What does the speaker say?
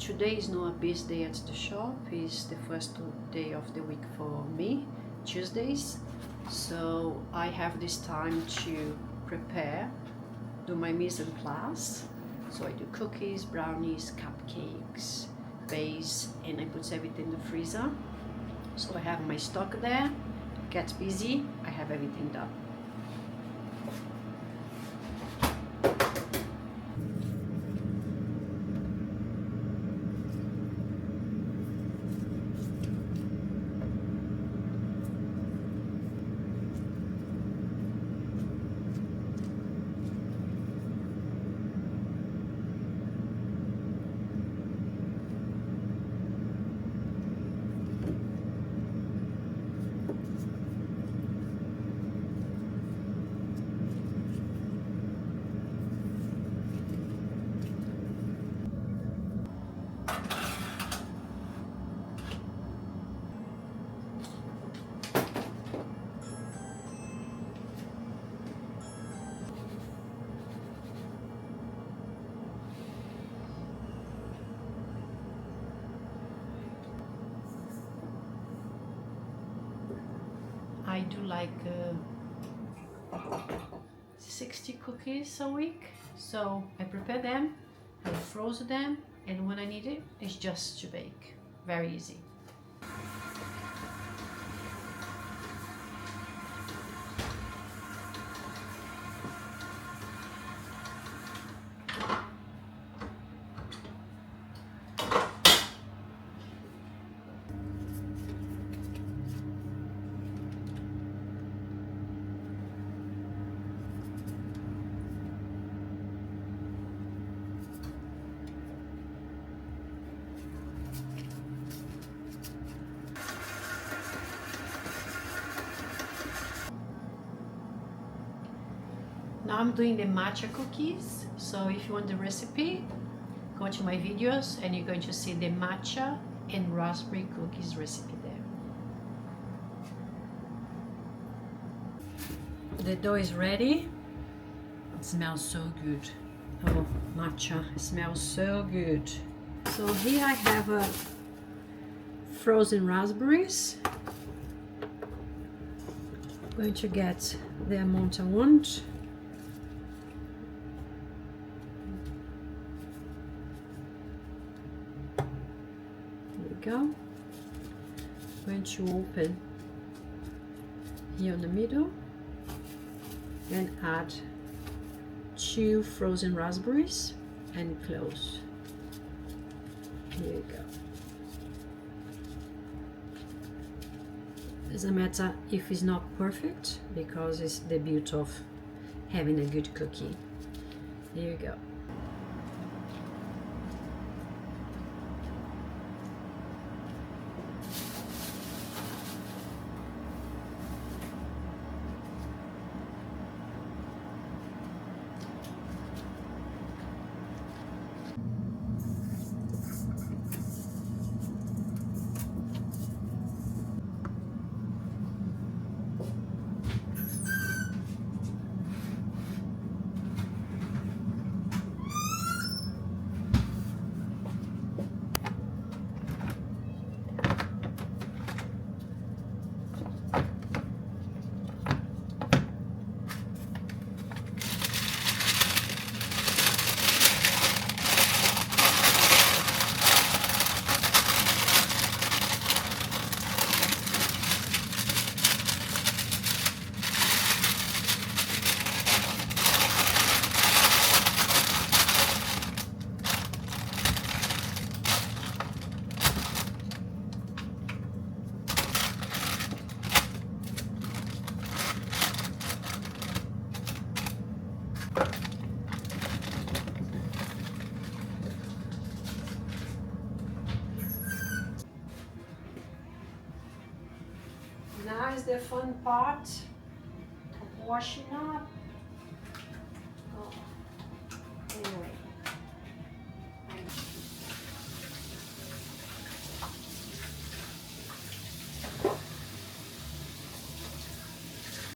today is not a busy day at the shop. It's the first day of the week for me, Tuesdays. So I have this time to prepare, do my mise en place. So I do cookies, brownies, cupcakes, base, and I put everything in the freezer. So I have my stock there, get busy, I have everything done. I do like 60 cookies a week, so I prepare them, I froze them, and when I need it, it's just to bake. Very easy. Now I'm doing the matcha cookies, so if you want the recipe, go to my videos and you're going to see the matcha and raspberry cookies recipe there. The dough is ready. It smells so good. Oh, matcha, it smells so good. So here I have frozen raspberries. I'm going to get the amount I want. Go. I'm going to open here in the middle and add 2 frozen raspberries and close. Here you go. Doesn't matter if it's not perfect because it's the beauty of having a good cookie. Here you go. Now is the fun part of washing up. Oh.